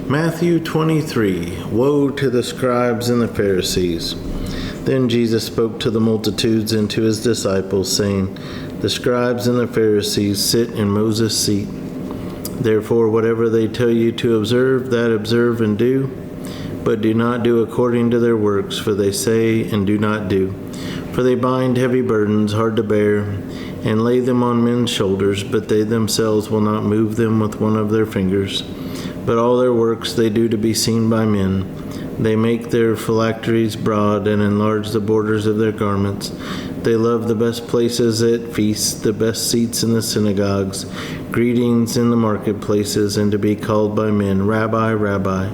Matthew 23. Woe to the scribes and the Pharisees. Then Jesus spoke to the multitudes and to his disciples, saying, The scribes and the Pharisees sit in Moses' seat. Therefore, whatever they tell you to observe, that observe and do, but do not do according to their works, for they say and do not do. For they bind heavy burdens hard to bear, and lay them on men's shoulders, but they themselves will not move them with one of their fingers. But all their works they do to be seen by men. They make their phylacteries broad and enlarge the borders of their garments. They love the best places at feasts, the best seats in the synagogues, greetings in the marketplaces, and to be called by men, Rabbi, Rabbi.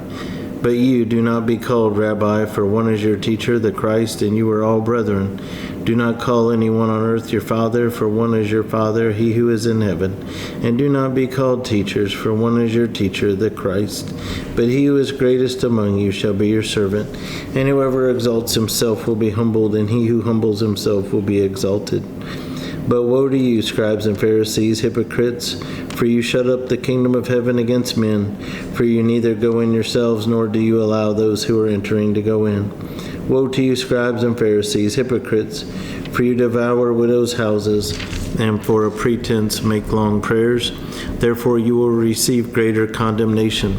But you do not be called Rabbi, for one is your teacher, the Christ, and you are all brethren. Do not call anyone on earth your father, for one is your Father, he who is in heaven. And do not be called teachers, for one is your teacher, the Christ. But he who is greatest among you shall be your servant. And whoever exalts himself will be humbled, and he who humbles himself will be exalted. But woe to you, scribes and Pharisees, hypocrites, for you shut up the kingdom of heaven against men, for you neither go in yourselves, nor do you allow those who are entering to go in. Woe to you, scribes and Pharisees, hypocrites, for you devour widows' houses, and for a pretense make long prayers. Therefore you will receive greater condemnation.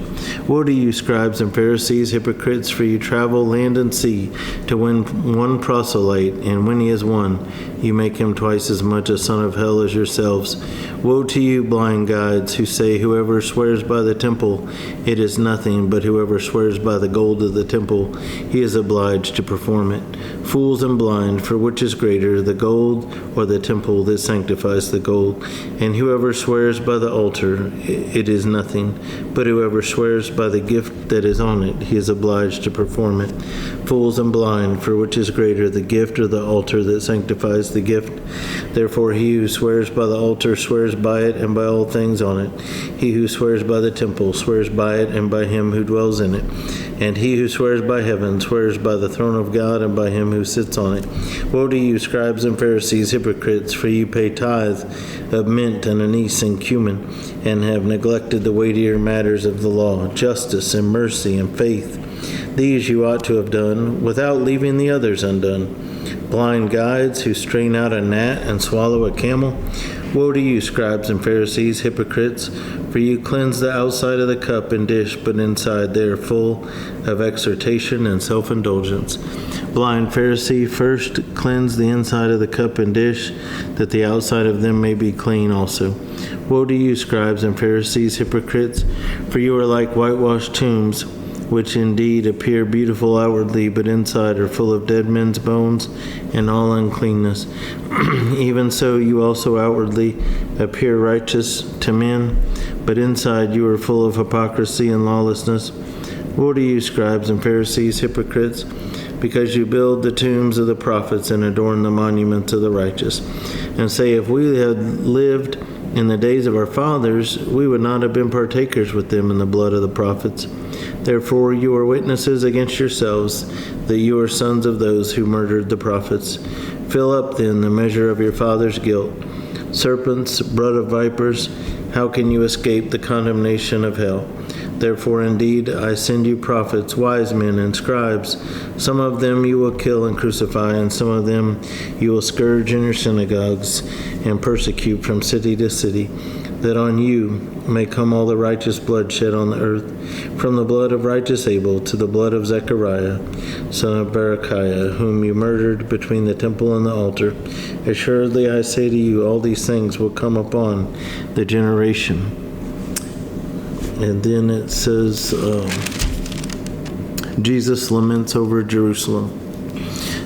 Woe to you, scribes and Pharisees, hypocrites, for you travel land and sea to win one proselyte, and when he is won, you make him twice as much a son of hell as yourselves. Woe to you, blind guides, who say, Whoever swears by the temple, it is nothing, but whoever swears by the gold of the temple, he is obliged to perform it. Fools and blind, for which is greater, the gold or the temple that sanctifies the gold? And whoever swears by the altar, it is nothing, but whoever swears by the gift that is on it, he is obliged to perform it. Fools and blind, for which is greater, the gift or the altar that sanctifies the gift? Therefore he who swears by the altar swears by it and by all things on it. He who swears by the temple swears by it and by him who dwells in it. And he who swears by heaven swears by the throne of God and by him who sits on it. Woe to you, scribes and Pharisees, hypocrites, for you pay tithe of mint and anise and cumin, and have neglected the weightier matters of the law, justice and mercy and faith. These you ought to have done, without leaving the others undone. Blind guides who strain out a gnat and swallow a camel. Woe to you, scribes and Pharisees, hypocrites, for you cleanse the outside of the cup and dish, but inside they are full of exhortation and self-indulgence. Blind Pharisee, first cleanse the inside of the cup and dish, that the outside of them may be clean also. Woe to you, scribes and Pharisees, hypocrites, for you are like whitewashed tombs, which indeed appear beautiful outwardly, but inside are full of dead men's bones and all uncleanness. Even so, you also outwardly appear righteous to men, but inside you are full of hypocrisy and lawlessness. Woe to you, scribes and Pharisees, hypocrites, because you build the tombs of the prophets and adorn the monuments of the righteous, and say, If we had lived in the days of our fathers, we would not have been partakers with them in the blood of the prophets. Therefore you are witnesses against yourselves that you are sons of those who murdered the prophets. Fill up then the measure of your father's guilt. Serpents, blood of vipers, how can you escape the condemnation of hell? Therefore indeed I send you prophets, wise men, and scribes. Some of them you will kill and crucify, and some of them you will scourge in your synagogues and persecute from city to city, that on you may come all the righteous blood shed on the earth, from the blood of righteous Abel to the blood of Zechariah, son of Berechiah, whom you murdered between the temple and the altar. Assuredly I say to you, all these things will come upon the generation. And then it says, Jesus laments over Jerusalem.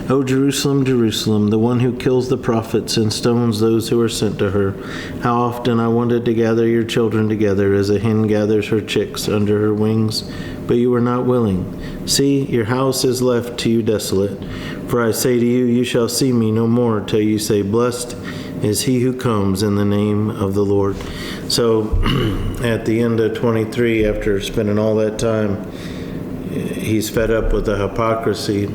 O Jerusalem, Jerusalem, the one who kills the prophets and stones those who are sent to her. How often I wanted to gather your children together as a hen gathers her chicks under her wings, but you were not willing. See, your house is left to you desolate. For I say to you, you shall see me no more till you say, Blessed is he who comes in the name of the Lord. So at the end of 23, after spending all that time, he's fed up with the hypocrisy.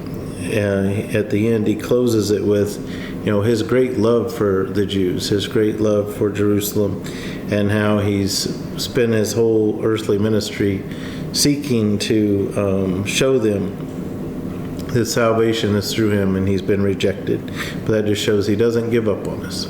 At the end, he closes it with, his great love for the Jews, his great love for Jerusalem, and how he's spent his whole earthly ministry seeking to show them that salvation is through him, and he's been rejected. But that just shows he doesn't give up on us.